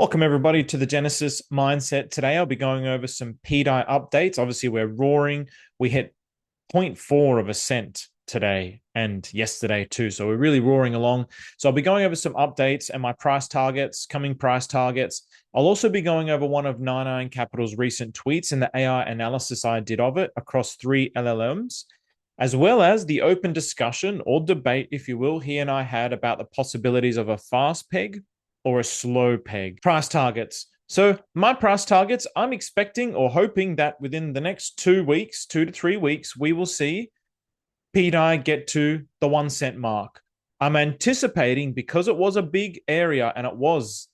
Welcome everybody to the Genesis Mindset. Today I'll be going over some pDAI updates. Obviously we're roaring. We hit zero point 0.4 of a cent today and yesterday too. So we're really roaring along. So I'll be going over some updates and my price targets, coming price targets. I'll also be going over one of NineIronCapital's recent tweets and the AI analysis I did of it across 3 LLMs, as well as the open discussion or debate, if you will, he and I had about the possibilities of a fast peg or a slow peg. Price targets. So my price targets, I'm expecting or hoping that within the next 2 weeks, 2 to 3 weeks, we will see pDAI get to the 1 cent mark. I'm anticipating, because it was a big area and it was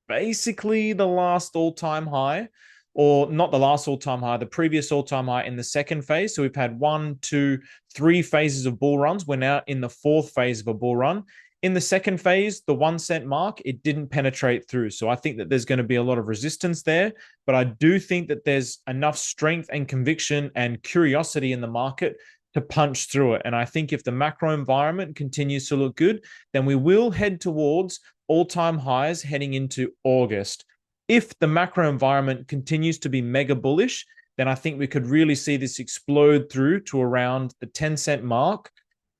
basically the last all-time high, or not the last all-time high, the previous all-time high in the second phase. So we've had 1, 2, 3 phases of bull runs. We're now in the 4th phase of a bull run. In the second phase, the 1 cent mark, it didn't penetrate through. So I think that there's going to be a lot of resistance there, but I do think that there's enough strength and conviction and curiosity in the market to punch through it. And I think if the macro environment continues to look good, then we will head towards all-time highs heading into August. If the macro environment continues to be mega bullish, then I think we could really see this explode through to around the 10 cent mark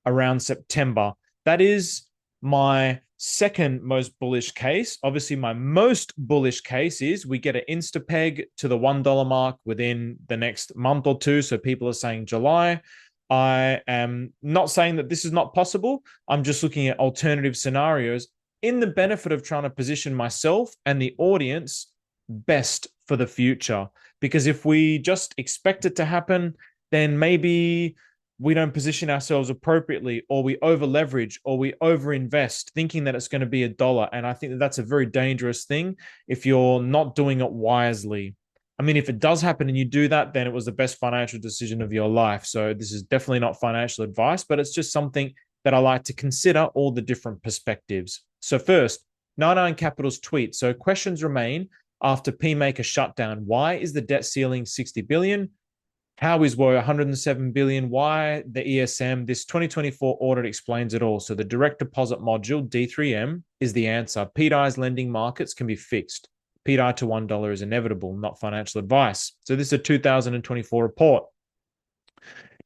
around September. That is my second most bullish case. Obviously, my most bullish case is we get an insta-peg to the $1 mark within the next month or two. So people are saying July. I am not saying that this is not possible. I'm just looking at alternative scenarios in the benefit of trying to position myself and the audience best for the future. Because if we just expect it to happen, then maybe we don't position ourselves appropriately, or we over leverage, or we over invest thinking that it's going to be $1. And I think that that's a very dangerous thing if you're not doing it wisely. I mean, if it does happen and you do that, then it was the best financial decision of your life. So this is definitely not financial advice, but it's just something that I like to consider all the different perspectives. So first, NineIronCapital's tweet. So questions remain after PMaker shutdown. Why is the debt ceiling 60 billion? How is woe 107 billion? Why the ESM? This 2024 audit explains it all. So the direct deposit module, D3M, is the answer. pDAI's lending markets can be fixed. pDAI to $1 is inevitable, not financial advice. So this is a 2024 report.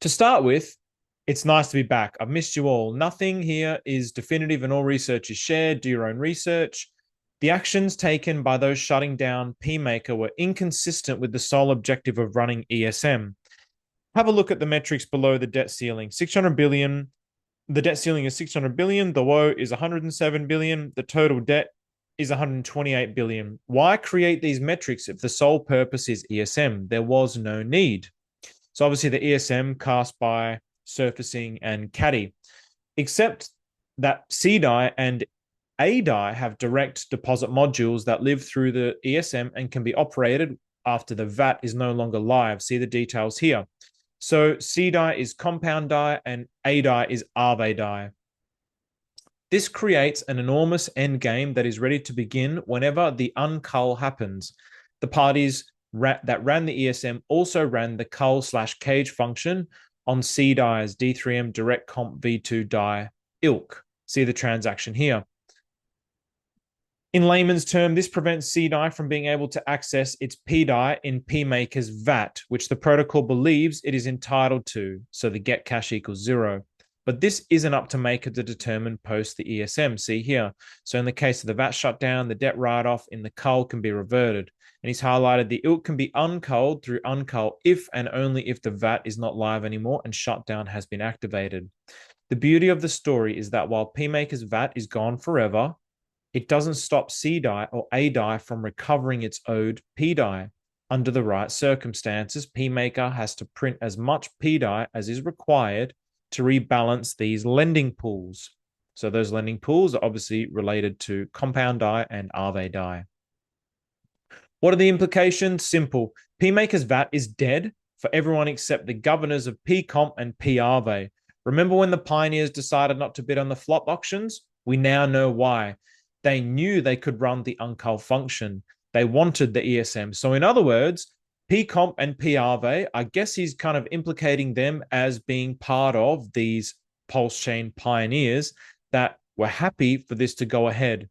To start with, it's nice to be back. I've missed you all. Nothing here is definitive and all research is shared. Do your own research. The actions taken by those shutting down PMaker were inconsistent with the sole objective of running ESM. Have a look at the metrics below the debt ceiling. 600 billion. The debt ceiling is 600 billion. The woe is 107 billion. The total debt is 128 billion. Why create these metrics if the sole purpose is ESM? There was no need. So obviously the ESM cast by surfacing and caddy, except that CDAI and ADAI have direct deposit modules that live through the ESM and can be operated after the VAT is no longer live. See the details here. So CDAI is compound DAI and ADAI is Aave DAI. This creates an enormous end game that is ready to begin whenever the uncull happens. The parties that ran the ESM also ran the cull/cage function on CDAI's D3M direct comp V2 DAI ilk. See the transaction here. In layman's term, this prevents CDAI from being able to access its pDAI in PMaker's VAT, which the protocol believes it is entitled to, so the get cash equals 0. But this isn't up to Maker to determine post the ESM, see here. So in the case of the VAT shutdown, the debt write-off in the cull can be reverted. And he's highlighted the ilk can be unculled through uncull if and only if the VAT is not live anymore and shutdown has been activated. The beauty of the story is that while PMaker's VAT is gone forever, it doesn't stop CDAI or ADAI from recovering its owed pDAI. Under the right circumstances, PMaker has to print as much pDAI as is required to rebalance these lending pools. So those lending pools are obviously related to compound DAI and Aave DAI. What are the implications? Simple. PMaker's VAT is dead for everyone except the governors of PComp and PAave. Remember when the pioneers decided not to bid on the flop auctions? We now know why. They knew they could run the uncull function. They wanted the ESM. So in other words, PComp and PAave, I guess he's kind of implicating them as being part of these Pulsechain pioneers that were happy for this to go ahead.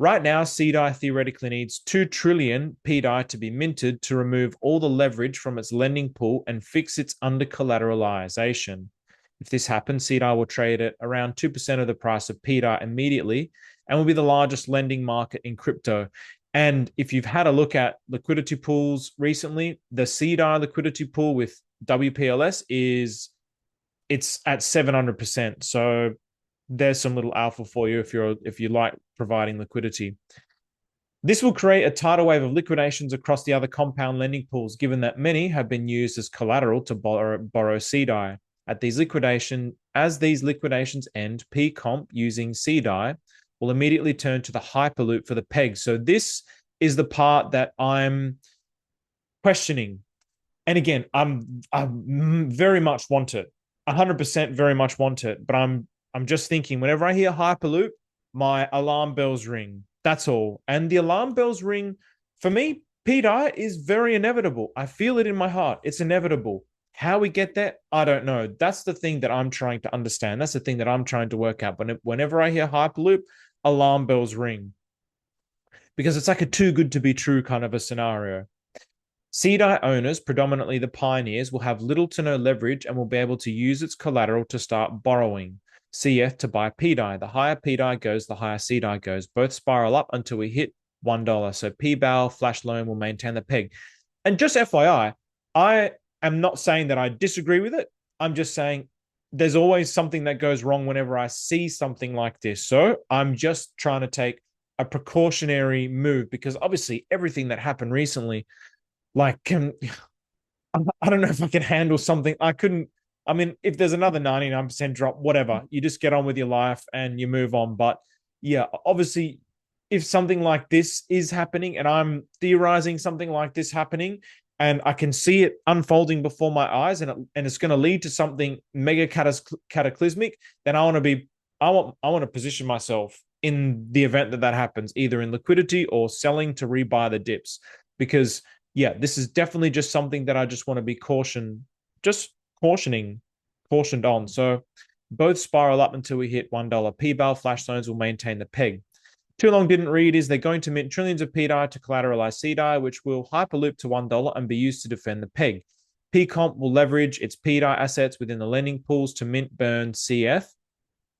Right now, pDAI theoretically needs 2 trillion pDAI to be minted to remove all the leverage from its lending pool and fix its under-collateralization. If this happens, pDAI will trade at around 2% of the price of pDAI immediately and will be the largest lending market in crypto. And if you've had a look at liquidity pools recently, the pDAI liquidity pool with WPLS it's at 700%. So there's some little alpha for you if you like providing liquidity. This will create a tidal wave of liquidations across the other compound lending pools, given that many have been used as collateral to borrow pDAI. As these liquidations end, pComp using pDAI will immediately turn to the Hyperloop for the peg. So this is the part that I'm questioning. And again, I very much want it. 100% very much want it, but I'm just thinking whenever I hear Hyperloop, my alarm bells ring. That's all. And the alarm bells ring for me. pDAI is very inevitable. I feel it in my heart. It's inevitable. How we get there, I don't know. That's the thing that I'm trying to understand. That's the thing that I'm trying to work out. But whenever I hear Hyperloop, alarm bells ring because it's like a too good to be true kind of a scenario. pDAI owners, predominantly the pioneers, will have little to no leverage and will be able to use its collateral to start borrowing CF to buy pDAI. The higher pDAI goes, the higher pDAI goes. Both spiral up until we hit $1. So pBAL flash loan will maintain the peg. And just FYI, I am not saying that I disagree with it. I'm just saying there's always something that goes wrong whenever I see something like this. So I'm just trying to take a precautionary move because obviously everything that happened recently, like, I don't know if I can handle something. I mean, if there's another 99% drop, whatever, you just get on with your life and you move on. But yeah, obviously, if something like this is happening and I'm theorizing something like this happening and I can see it unfolding before my eyes and it's going to lead to something mega cataclysmic, then I want to position myself in the event that happens, either in liquidity or selling to rebuy the dips. Because yeah, this is definitely just something that I just want to be cautioned on. So both spiral up until we hit $1. pBAL flash loans will maintain the peg. Too long didn't read is they're going to mint trillions of pDAI to collateralize pDAI, which will hyperloop to $1 and be used to defend the peg. pComp will leverage its pDAI assets within the lending pools to mint burn CF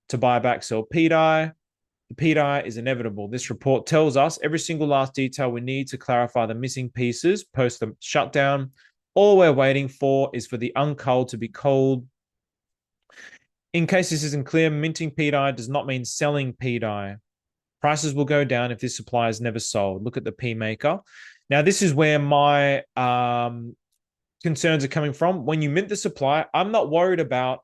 to buy back sell pDAI. The pDAI is inevitable. This report tells us every single last detail we need to clarify the missing pieces post the shutdown. All we're waiting for is for the unculled to be cold. In case this isn't clear, minting pDAI does not mean selling pDAI. Prices will go down if this supply is never sold. Look at the P maker. Now, this is where my concerns are coming from. When you mint the supply, I'm not worried about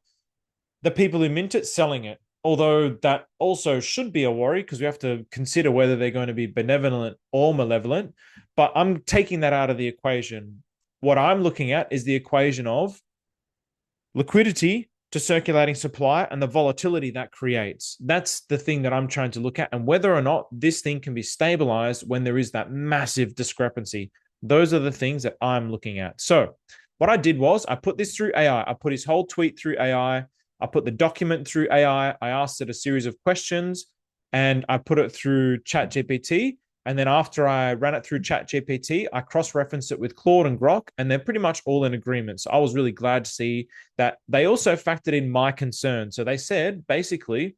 the people who mint it selling it, although that also should be a worry because we have to consider whether they're going to be benevolent or malevolent. But I'm taking that out of the equation. What I'm looking at is the equation of liquidity to circulating supply and the volatility that creates. That's the thing that I'm trying to look at, and whether or not this thing can be stabilized when there is that massive discrepancy. Those are the things that I'm looking at. So what I did was I put this through AI. I put his whole tweet through AI. I put the document through AI. I asked it a series of questions and I put it through ChatGPT. And then after I ran it through ChatGPT, I cross-referenced it with Claude and Grok, and they're pretty much all in agreement. So I was really glad to see that they also factored in my concern. So they said, basically,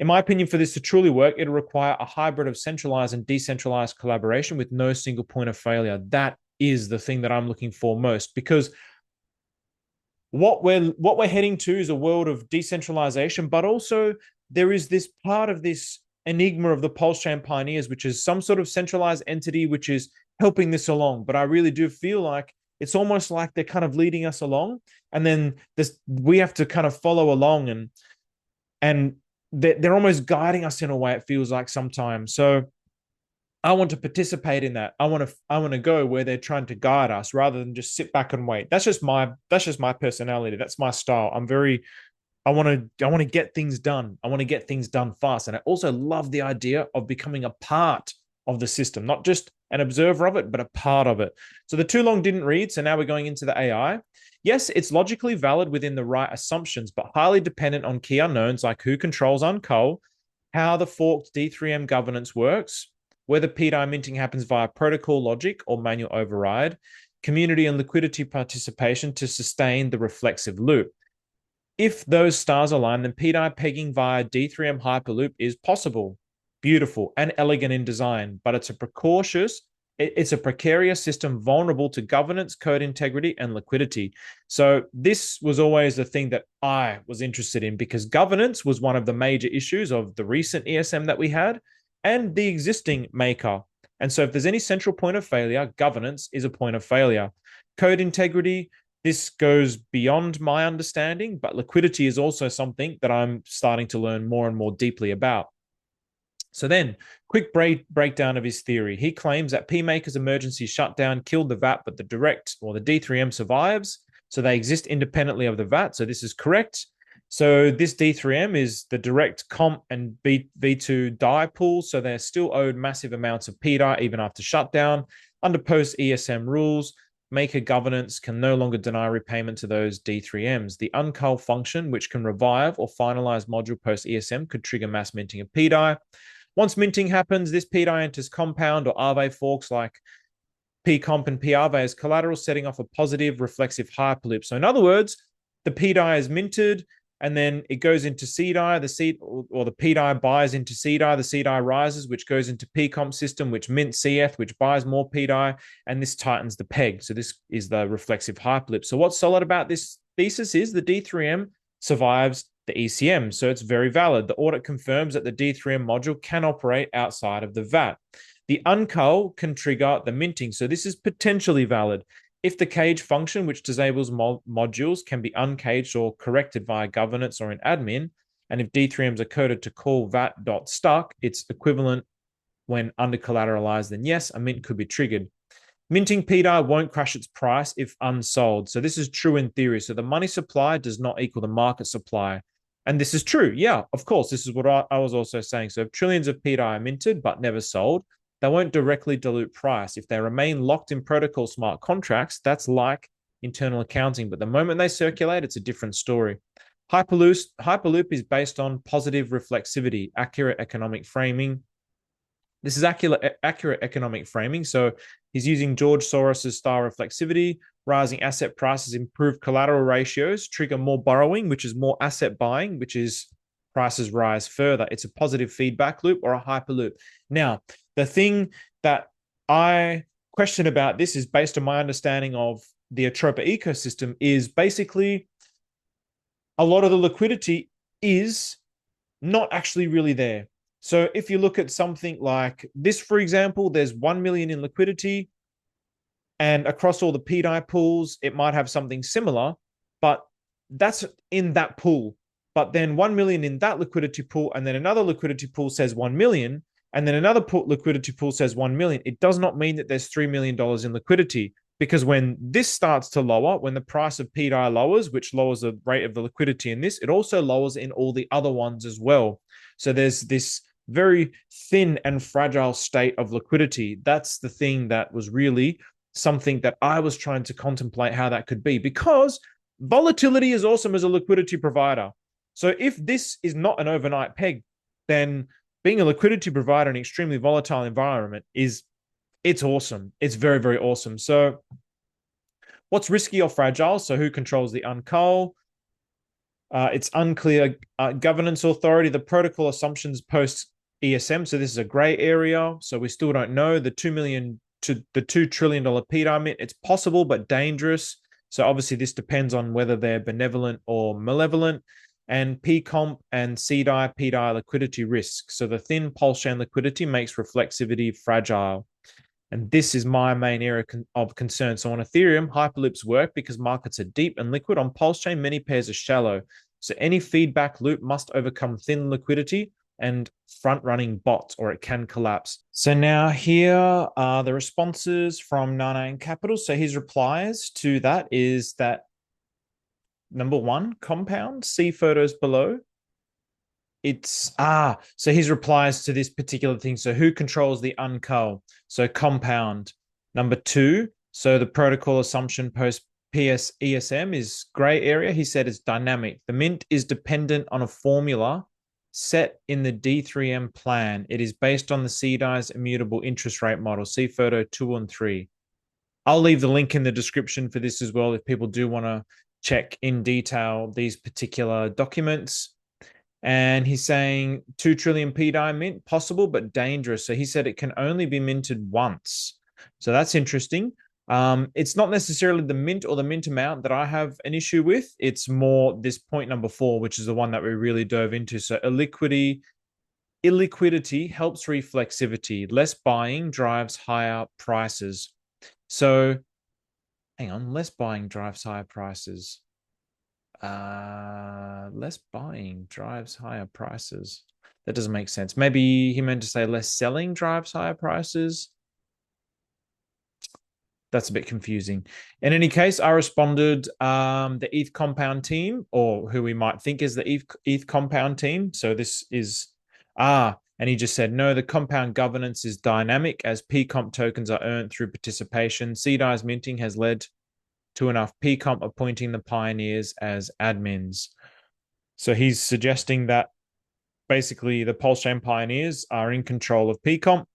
in my opinion, for this to truly work, it'll require a hybrid of centralized and decentralized collaboration with no single point of failure. That is the thing that I'm looking for most, because what we're heading to is a world of decentralization, but also there is this part of this enigma of the Pulsechain pioneers, which is some sort of centralized entity which is helping this along. But I really do feel like it's almost like they're kind of leading us along, and then we have to kind of follow along, and they're almost guiding us in a way, it feels like sometimes. So I want to participate in that. I want to go where they're trying to guide us rather than just sit back and wait. That's just my personality. That's my style. I want to get things done. I want to get things done fast. And I also love the idea of becoming a part of the system, not just an observer of it, but a part of it. So the too long didn't read. So now we're going into the AI. Yes, it's logically valid within the right assumptions, but highly dependent on key unknowns like who controls Uncull, how the forked D3M governance works, whether pDAI minting happens via protocol logic or manual override, community and liquidity participation to sustain the reflexive loop. If those stars align, then pDAI pegging via D3M Hyperloop is possible, beautiful, and elegant in design, but it's a precarious system vulnerable to governance, code integrity, and liquidity. So this was always the thing that I was interested in, because governance was one of the major issues of the recent ESM that we had and the existing maker. And so if there's any central point of failure, governance is a point of failure. Code integrity, this goes beyond my understanding, but liquidity is also something that I'm starting to learn more and more deeply about. So then, quick breakdown of his theory. He claims that PMaker's emergency shutdown killed the VAT, but the direct or the D3M survives. So they exist independently of the VAT. So this is correct. So this D3M is the direct comp and V2 DAI pool. So they're still owed massive amounts of pDAI even after shutdown. Under post ESM rules, maker governance can no longer deny repayment to those D3Ms. The uncull function, which can revive or finalize module post ESM, could trigger mass minting of pDAI. Once minting happens, this pDAI enters compound or Aave forks like pcomp and pAave as collateral, setting off a positive reflexive hyperloop. So in other words, the pDAI is minted, and then it goes into CDAI, the pDAI buys into CDAI, the CDAI rises, which goes into pcomp system, which mints CF, which buys more pDAI, and this tightens the peg. So this is the reflexive hyperloop. So what's solid about this thesis is the D3M survives the ECM, so it's very valid. The audit confirms that the D3M module can operate outside of the VAT. The uncull can trigger the minting, so this is potentially valid. If the cage function, which disables modules, can be uncaged or corrected via governance or in admin, and if D3Ms are coded to call VAT.stuck, it's equivalent when under collateralized, then yes, a mint could be triggered. Minting pDAI won't crash its price if unsold. So this is true in theory. So the money supply does not equal the market supply. And this is true. Yeah, of course. This is what I was also saying. So if trillions of pDAI are minted but never sold, they won't directly dilute price. If they remain locked in protocol smart contracts, that's like internal accounting. But the moment they circulate, it's a different story. Hyperloop is based on positive reflexivity, accurate economic framing. This is accurate economic framing. So he's using George Soros's style reflexivity. Rising asset prices improve collateral ratios, trigger more borrowing, which is more asset buying, which is prices rise further. It's a positive feedback loop or a hyperloop. Now, the thing that I question about this is based on my understanding of the Atropa ecosystem is basically a lot of the liquidity is not actually really there. So if you look at something like this, for example, there's 1 million in liquidity, and across all the pDAI pools, it might have something similar, but that's in that pool. But then 1 million in that liquidity pool, and then another liquidity pool says 1 million, and then another liquidity pool says 1 million. It does not mean that there's $3 million in liquidity, because when this starts to lower, when the price of pDAI lowers, which lowers the rate of the liquidity in this, it also lowers in all the other ones as well. So there's this very thin and fragile state of liquidity. That's the thing that was really something that I was trying to contemplate how that could be, because volatility is awesome as a liquidity provider. So if this is not an overnight peg, then being a liquidity provider in an extremely volatile environment it's awesome. It's very, very awesome. So what's risky or fragile? So who controls the uncull? It's unclear governance authority, the protocol assumptions post ESM. So this is a gray area. So we still don't know. The $2 trillion pDAI mint, it's possible but dangerous. So obviously this depends on whether they're benevolent or malevolent. And pcomp and CDAI pDAI liquidity risk. So the thin Pulsechain liquidity makes reflexivity fragile. And this is my main area of concern. So on Ethereum, hyperloops work because markets are deep and liquid. On Pulsechain, many pairs are shallow. So any feedback loop must overcome thin liquidity and front-running bots, or it can collapse. So now here are the responses from NineIronCapital's. So his replies to that is that number one, compound, see photos below. So his replies to this particular thing. So who controls the uncull? So compound. Number two, so the protocol assumption post PS ESM is gray area. He said it's dynamic. The mint is dependent on a formula set in the D3M plan. It is based on the pDAI's immutable interest rate model. See photo 2 and 3. I'll leave the link in the description for this as well if people do want to check in detail these particular documents. And he's saying 2 trillion pDAI mint, possible but dangerous. So he said it can only be minted once. So that's interesting. It's not necessarily the mint or the mint amount that I have an issue with. It's more this point number 4, which is the one that we really dove into. So illiquidity helps reflexivity. Less buying drives higher prices. So hang on, less buying drives higher prices. Less buying drives higher prices. That doesn't make sense. Maybe he meant to say less selling drives higher prices. That's a bit confusing. In any case, I responded the ETH compound team, or who we might think is the ETH compound team. So this is, and he just said, no, the compound governance is dynamic as PComp tokens are earned through participation. pDAI's minting has led to enough PComp appointing the pioneers as admins. So he's suggesting that basically the Pulsechain pioneers are in control of PComp.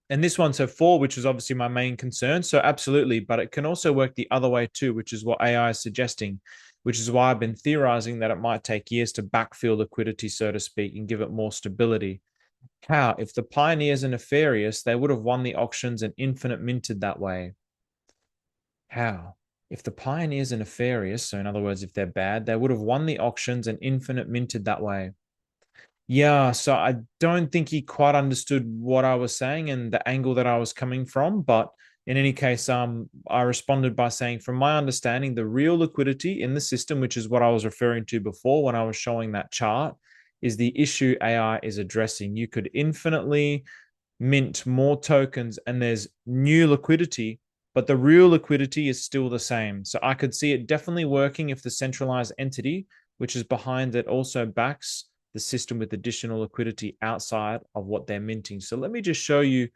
And this one, so 4, which is obviously my main concern. So absolutely, but it can also work the other way too, which is what AI is suggesting, which is why I've been theorizing that it might take years to backfill liquidity, so to speak, and give it more stability. How? If the pioneers are nefarious, they would have won the auctions and infinite minted that way. How? If the pioneers are nefarious, so in other words, if they're bad, they would have won the auctions and infinite minted that way. Yeah, so I don't think he quite understood what I was saying and the angle that I was coming from. But in any case, I responded by saying, from my understanding, the real liquidity in the system, which is what I was referring to before when I was showing that chart, is the issue AI is addressing. You could infinitely mint more tokens and there's new liquidity, but the real liquidity is still the same. So I could see it definitely working if the centralized entity, which is behind it, also backs the system with additional liquidity outside of what they're minting. So let me just show you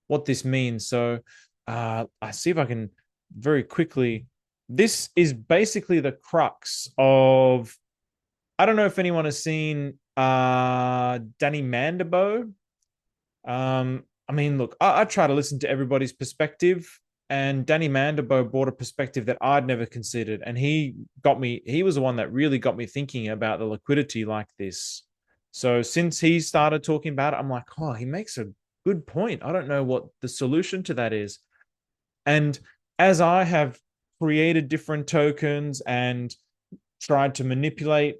what this means. So I see if I can very quickly. This is basically the crux of, I don't know if anyone has seen Danny Mandibo. I mean, look, I try to listen to everybody's perspective, and Danny Mandibo brought a perspective that I'd never considered. And he was the one that really got me thinking about the liquidity like this. So since he started talking about it, I'm like, oh, he makes a good point. I don't know what the solution to that is. And as I have created different tokens and tried to manipulate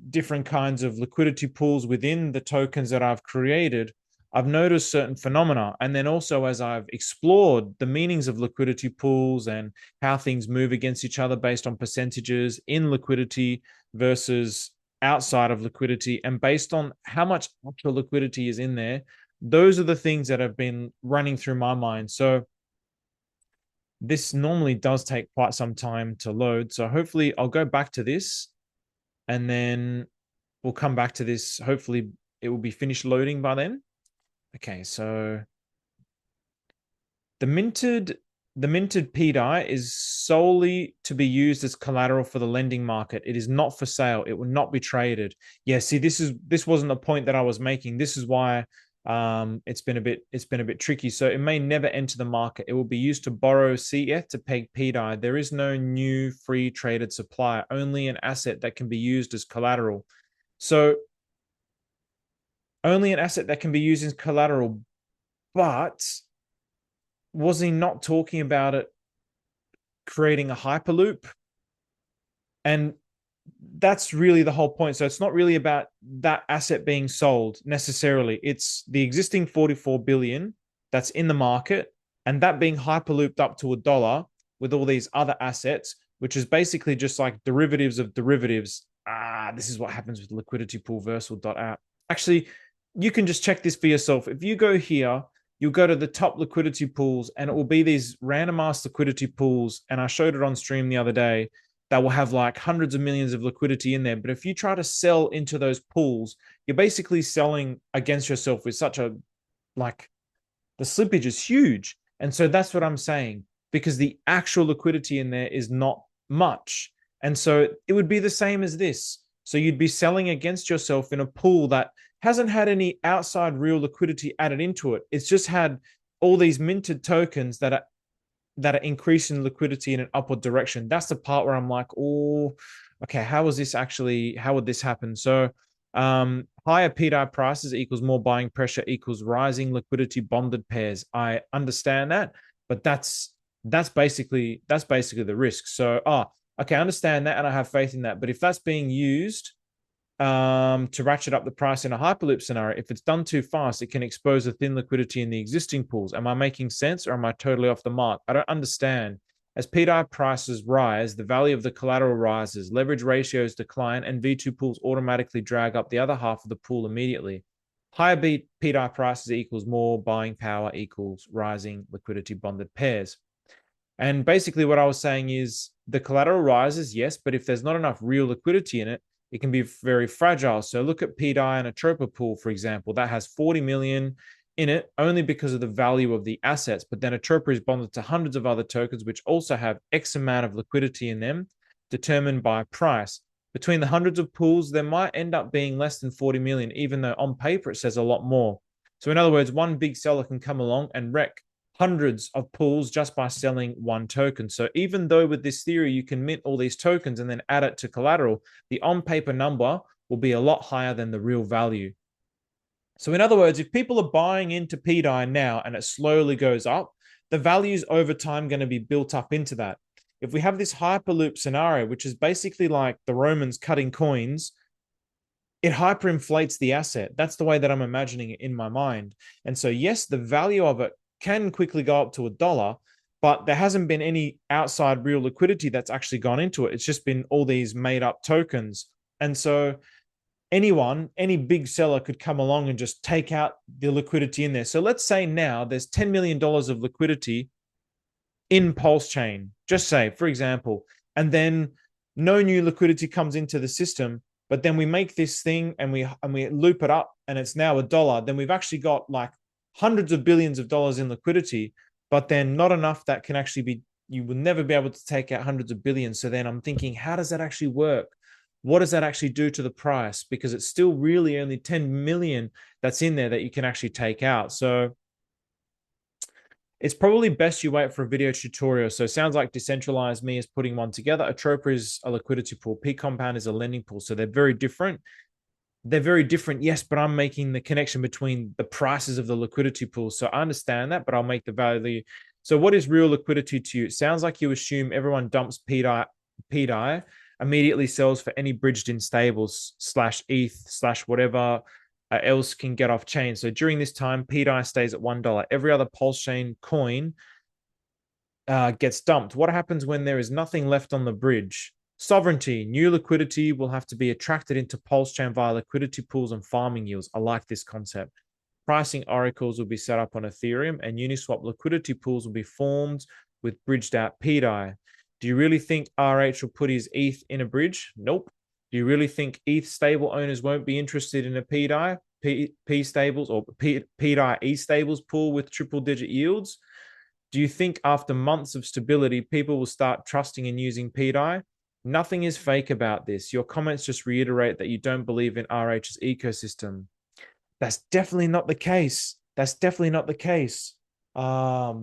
different kinds of liquidity pools within the tokens that I've created, I've noticed certain phenomena. And then also as I've explored the meanings of liquidity pools and how things move against each other based on percentages in liquidity versus outside of liquidity, and based on how much actual liquidity is in there, those are the things that have been running through my mind. So this normally does take quite some time to load. So hopefully I'll go back to this and then we'll come back to this. Hopefully it will be finished loading by then. Okay, so the minted pDAI is solely to be used as collateral for the lending market. It is not for sale. It will not be traded. Yeah, see, this wasn't the point that I was making. This is why it's been a bit tricky. So it may never enter the market. It will be used to borrow CF to peg pDAI. There is no new free traded supply, only an asset that can be used as collateral. So only an asset that can be used as collateral. But was he not talking about it creating a hyperloop? And that's really the whole point. So it's not really about that asset being sold necessarily. It's the existing 44 billion that's in the market and that being hyperlooped up to $1 with all these other assets, which is basically just like derivatives of derivatives. This is what happens with liquidity pool versal.app. Actually, you can just check this for yourself. If you go here, you'll go to the top liquidity pools and it will be these random ass liquidity pools. And I showed it on stream the other day that will have like hundreds of millions of liquidity in there. But if you try to sell into those pools, you're basically selling against yourself with such a, like, the slippage is huge. And so that's what I'm saying, because the actual liquidity in there is not much. And so it would be the same as this. So you'd be selling against yourself in a pool that hasn't had any outside real liquidity added into it. It's just had all these minted tokens that are increasing liquidity in an upward direction. That's the part where I'm like, oh, okay, how would this happen? So higher pDAI prices equals more buying pressure equals rising liquidity bonded pairs. I understand that, but that's basically the risk. So okay, I understand that and I have faith in that. But if that's being used to ratchet up the price in a hyperloop scenario, if it's done too fast, it can expose the thin liquidity in the existing pools. Am I making sense or am I totally off the mark? I don't understand. As pDAI prices rise, the value of the collateral rises, leverage ratios decline, and V2 pools automatically drag up the other half of the pool immediately. Higher pDAI prices equals more buying power equals rising liquidity bonded pairs. And basically what I was saying is the collateral rises, yes, but if there's not enough real liquidity in it, it can be very fragile. So look at pDAI and Atropa pool, for example, that has 40 million in it only because of the value of the assets. But then Atropa is bonded to hundreds of other tokens, which also have X amount of liquidity in them determined by price. Between the hundreds of pools, there might end up being less than 40 million, even though on paper it says a lot more. So in other words, one big seller can come along and wreck hundreds of pools just by selling one token. So even though with this theory, you can mint all these tokens and then add it to collateral, the on-paper number will be a lot higher than the real value. So in other words, if people are buying into pDAI now and it slowly goes up, the value is over time going to be built up into that. If we have this hyperloop scenario, which is basically like the Romans cutting coins, it hyperinflates the asset. That's the way that I'm imagining it in my mind. And so, yes, the value of it can quickly go up to $1, but there hasn't been any outside real liquidity that's actually gone into it. It's just been all these made up tokens. And so any big seller could come along and just take out the liquidity in there. So let's say now there's $10 million of liquidity in Pulsechain, just say, for example, and then no new liquidity comes into the system, but then we make this thing and we loop it up and it's now $1, then we've actually got like hundreds of billions of dollars in liquidity, but then not enough that can actually be, you will never be able to take out hundreds of billions. So then I'm thinking, how does that actually work? What does that actually do to the price? Because it's still really only 10 million that's in there that you can actually take out. So it's probably best you wait for a video tutorial. So it sounds like Decentralized Me is putting one together. Atropa is a liquidity pool. P Compound is a lending pool. So they're very different. They're very different, yes, but I'm making the connection between the prices of the liquidity pool. So I understand that, but I'll make the value. So what is real liquidity to you? It sounds like you assume everyone dumps pDAI, immediately sells for any bridged in stables / ETH / whatever else can get off chain. So during this time, pDAI stays at $1. Every other Pulsechain coin gets dumped. What happens when there is nothing left on the bridge? Sovereignty, new liquidity will have to be attracted into Pulsechain via liquidity pools and farming yields. I like this concept. Pricing oracles will be set up on Ethereum and Uniswap liquidity pools will be formed with bridged out pDAI. Do you really think RH will put his ETH in a bridge? Nope. Do you really think ETH stable owners won't be interested in a pDAI, P stables or pDAI E stables pool with triple digit yields? Do you think after months of stability, people will start trusting and using pDAI? Nothing is fake about this. Your comments just reiterate that you don't believe in RH's ecosystem. That's definitely not the case. That's definitely not the case. Yeah,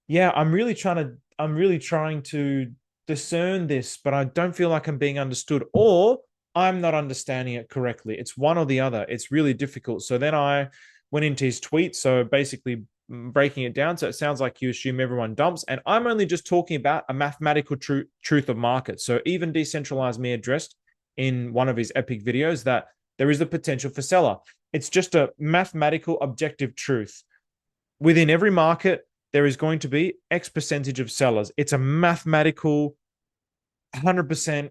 I'm really trying to discern this, but I don't feel like I'm being understood or I'm not understanding it correctly. It's one or the other. It's really difficult. So then I went into his tweet. So basically breaking it down. So it sounds like you assume everyone dumps. And I'm only just talking about a mathematical truth of markets. So even Decentralized Me addressed in one of his epic videos that there is the potential for seller. It's just a mathematical objective truth. Within every market, there is going to be X percentage of sellers. It's a mathematical 100%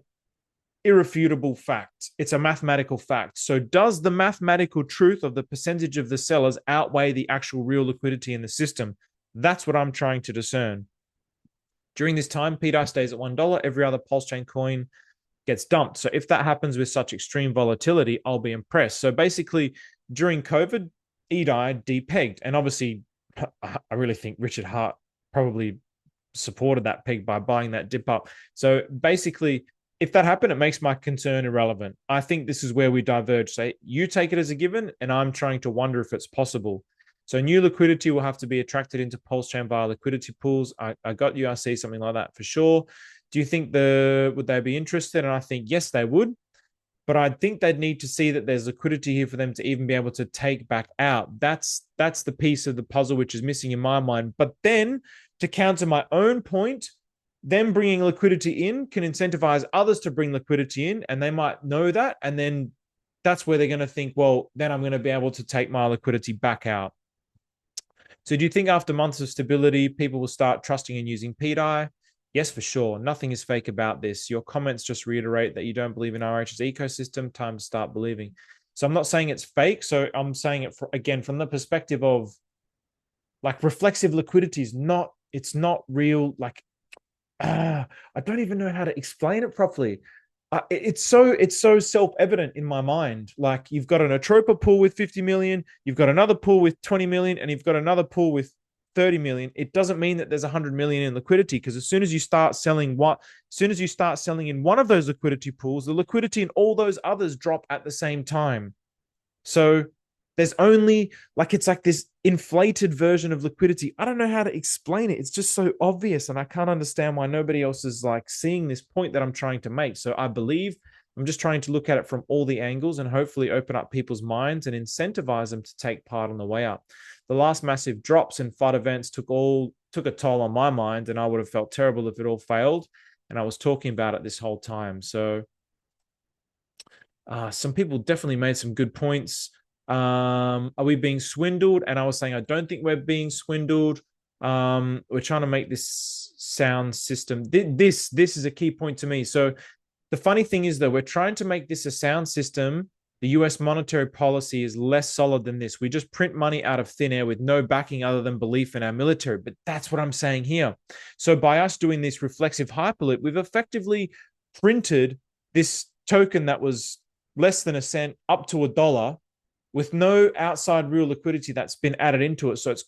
irrefutable fact. It's a mathematical fact. So does the mathematical truth of the percentage of the sellers outweigh the actual real liquidity in the system? That's what I'm trying to discern. During this time, pDAI stays at $1. Every other Pulsechain coin gets dumped. So if that happens with such extreme volatility, I'll be impressed. So basically, during COVID, pDAI depegged. And obviously, I really think Richard Hart probably supported that peg by buying that dip up. So basically, if that happened, it makes my concern irrelevant. I think this is where we diverge. Say you take it as a given, and I'm trying to wonder if it's possible. So new liquidity will have to be attracted into Pulsechain via liquidity pools. I got you. I see something like that for sure. Do you think would they be interested? And I think yes, they would. But I think they'd need to see that there's liquidity here for them to even be able to take back out. That's the piece of the puzzle which is missing in my mind. But then to counter my own point, them bringing liquidity in can incentivize others to bring liquidity in, and they might know that. And then that's where they're going to think, well, then I'm going to be able to take my liquidity back out. So do you think after months of stability, people will start trusting and using pDAI? Yes, for sure. Nothing is fake about this. Your comments just reiterate that you don't believe in RH's ecosystem. Time to start believing. So I'm not saying it's fake. So I'm saying it again from the perspective of like reflexive liquidity is not, it's not real. Like, I don't even know how to explain it properly. It's so self-evident in my mind. Like you've got an Atropa pool with 50 million, you've got another pool with 20 million, and you've got another pool with 30 million. It doesn't mean that there's 100 million in liquidity, because as soon as you start selling in one of those liquidity pools, the liquidity in all those others drop at the same time. So there's only it's like this inflated version of liquidity. I don't know how to explain it. It's just so obvious, and I can't understand why nobody else is like seeing this point that I'm trying to make. So I believe I'm just trying to look at it from all the angles and hopefully open up people's minds and incentivize them to take part on the way up. The last massive drops in FUD events took a toll on my mind, and I would have felt terrible if it all failed. And I was talking about it this whole time. So some people definitely made some good points. Are we being swindled? And I was saying, I don't think we're being swindled. We're trying to make this sound system. This is a key point to me. So the funny thing is, though, we're trying to make this a sound system. The US monetary policy is less solid than this. We just print money out of thin air with no backing other than belief in our military. But that's what I'm saying here. So by us doing this reflexive hyperloop, we've effectively printed this token that was less than a cent up to $1 with no outside real liquidity that's been added into it. So it's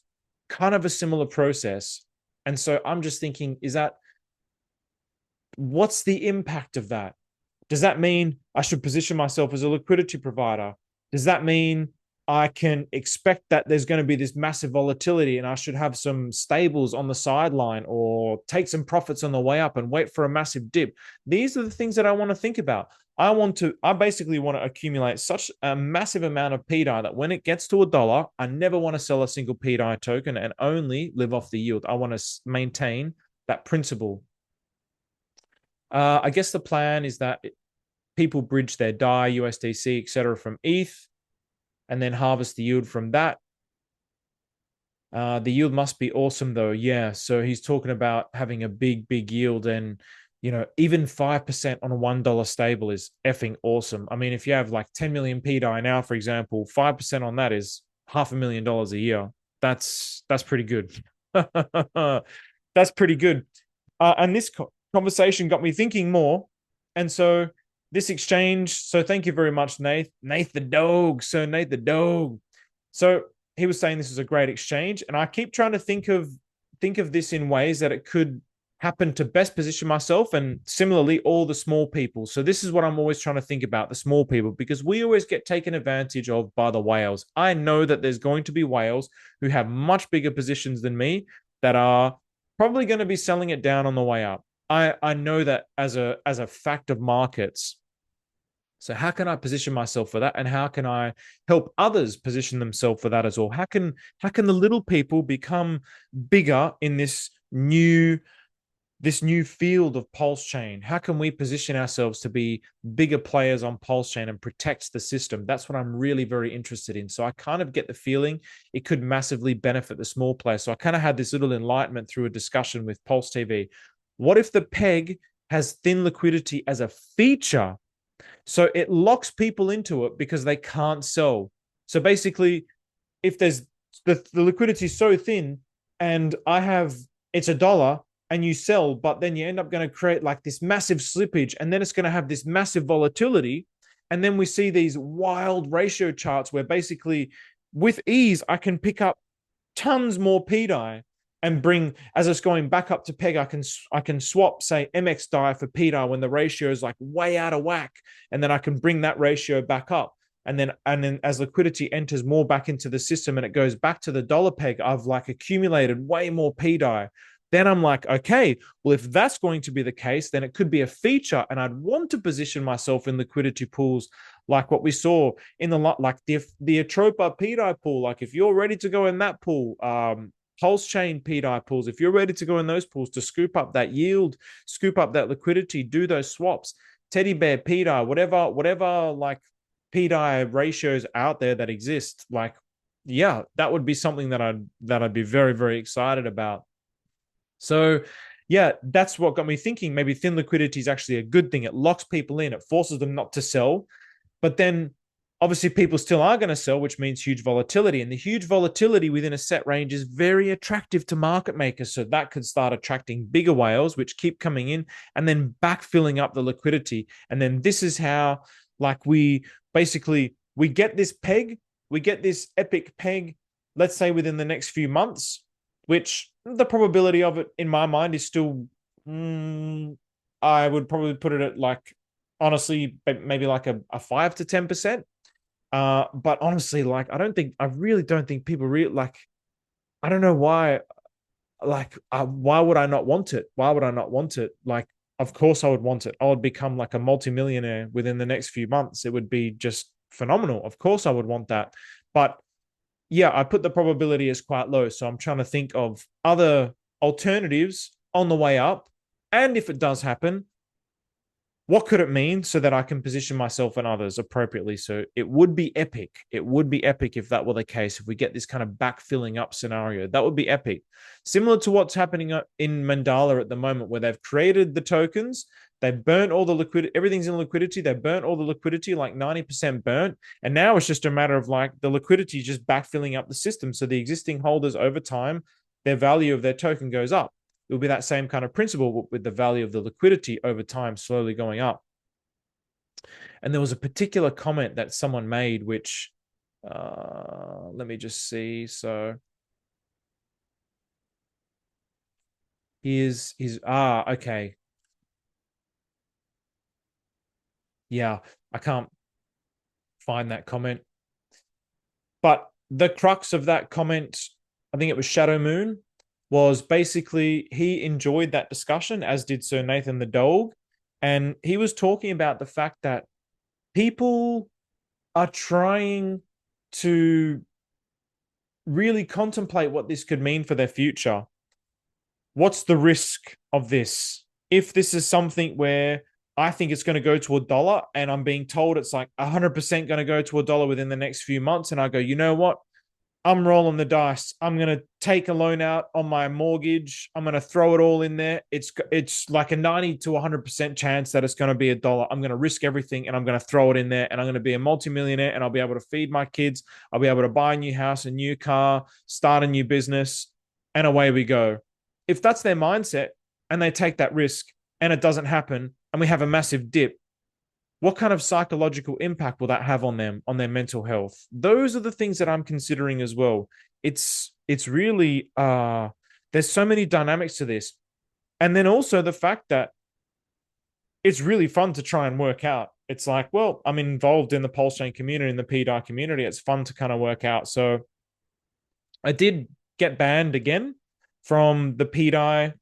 kind of a similar process. And so I'm just thinking, what's the impact of that? Does that mean I should position myself as a liquidity provider? Does that mean I can expect that there's going to be this massive volatility and I should have some stables on the sideline or take some profits on the way up and wait for a massive dip? These are the things that I want to think about. I basically want to accumulate such a massive amount of pDAI that when it gets to $1, I never want to sell a single pDAI token and only live off the yield. I want to maintain that principle. I guess the plan is that people bridge their DAI, USDC, etc. from ETH and then harvest the yield from that. The yield must be awesome though. Yeah. So he's talking about having a big yield, and even 5% on a $1 stable is effing awesome. I mean, if you have like 10 million pDAI now, for example, 5% on that is $500,000 a year. That's pretty good. That's pretty good. And this conversation got me thinking more. And so this exchange, so thank you very much, Nath the dog. So Nath the dog. So he was saying this is a great exchange. And I keep trying to think of this in ways that it could happen to best position myself, and similarly all the small people. So this is what I'm always trying to think about, the small people, because we always get taken advantage of by the whales. I know that there's going to be whales who have much bigger positions than me that are probably going to be selling it down on the way up. I know that as a fact of markets. So how can I position myself for that? And how can I help others position themselves for that as well? How can the little people become bigger in this new field of Pulsechain? How can we position ourselves to be bigger players on Pulsechain and protect the system? That's what I'm really very interested in. So I kind of get the feeling it could massively benefit the small players. So I kind of had this little enlightenment through a discussion with Pulse TV. What if the peg has thin liquidity as a feature? So it locks people into it because they can't sell. So basically, if there's the liquidity is so thin and it's $1 and you sell, but then you end up going to create like this massive slippage, and then it's going to have this massive volatility. And then we see these wild ratio charts where basically with ease, I can pick up tons more pDAI. and bring, as it's going back up to peg, I can swap, say, MX die for pDAI when the ratio is like way out of whack, and then I can bring that ratio back up. And then as liquidity enters more back into the system and it goes back to the dollar peg, I've like accumulated way more pDAI. Then I'm like, okay, well, if that's going to be the case, then it could be a feature, and I'd want to position myself in liquidity pools like what we saw in the Atropa pDAI pool. Like if you're ready to go in that pool, Pulsechain pDAI pools, if you're ready to go in those pools to scoop up that yield, scoop up that liquidity, do those swaps, teddy bear pDAI, whatever like pDAI ratios out there that exist, like, yeah, that would be something that I'd be very, very excited about. So yeah, that's what got me thinking maybe thin liquidity is actually a good thing. It locks people in, it forces them not to sell. But then obviously people still are going to sell, which means huge volatility. And the huge volatility within a set range is very attractive to market makers. So that could start attracting bigger whales, which keep coming in and then backfilling up the liquidity. And then this is how, like, we get this peg, we get this epic peg, let's say within the next few months, which the probability of it in my mind is still, I would probably put it at like, honestly, maybe like a 5 to 10%. But honestly, like, I really don't think people really like, I don't know why, like, why would I not want it? Why would I not want it? Like, of course I would want it. I would become like a multimillionaire within the next few months. It would be just phenomenal. Of course I would want that. But yeah, I put the probability as quite low. So I'm trying to think of other alternatives on the way up. And if it does happen, what could it mean so that I can position myself and others appropriately? So it would be epic. It would be epic if that were the case. If we get this kind of backfilling up scenario, that would be epic. Similar to what's happening in Mandala at the moment, where they've created the tokens, they've burnt all the liquidity, everything's in liquidity. They've burnt all the liquidity, like 90% burnt. And now it's just a matter of like the liquidity just backfilling up the system. So the existing holders over time, their value of their token goes up. It will be that same kind of principle with the value of the liquidity over time slowly going up. And there was a particular comment that someone made, which, let me just see. So okay. Yeah, I can't find that comment. But the crux of that comment, I think it was Shadow Moon, was basically he enjoyed that discussion, as did Sir Nathan the Dog. And he was talking about the fact that people are trying to really contemplate what this could mean for their future. What's the risk of this? If this is something where I think it's going to go to $1 and I'm being told it's like 100% going to go to $1 within the next few months, and I go, you know what? I'm rolling the dice. I'm going to take a loan out on my mortgage. I'm going to throw it all in there. It's like a 90 to 100% chance that it's going to be $1. I'm going to risk everything and I'm going to throw it in there, and I'm going to be a multimillionaire, and I'll be able to feed my kids. I'll be able to buy a new house, a new car, start a new business, and away we go. If that's their mindset and they take that risk and it doesn't happen and we have a massive dip, what kind of psychological impact will that have on them, on their mental health? Those are the things that I'm considering as well. It's really there's so many dynamics to this. And then also the fact that it's really fun to try and work out. It's like, well, I'm involved in the Pulsechain community, in the pDAI community. It's fun to kind of work out. So I did get banned again from the pDAI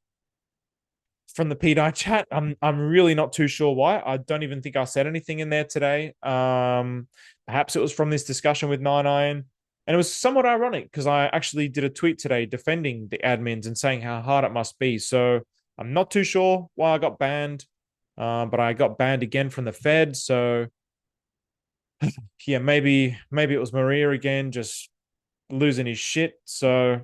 chat. I'm really not too sure why. I don't even think I said anything in there today. Perhaps it was from this discussion with Nine Iron. And it was somewhat ironic because I actually did a tweet today defending the admins and saying how hard it must be. So I'm not too sure why I got banned, but I got banned again from the Fed. So yeah, maybe it was Maria again, just losing his shit. So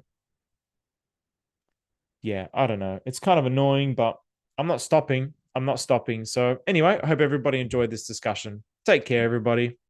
yeah, I don't know. It's kind of annoying, but I'm not stopping. I'm not stopping. So anyway, I hope everybody enjoyed this discussion. Take care, everybody.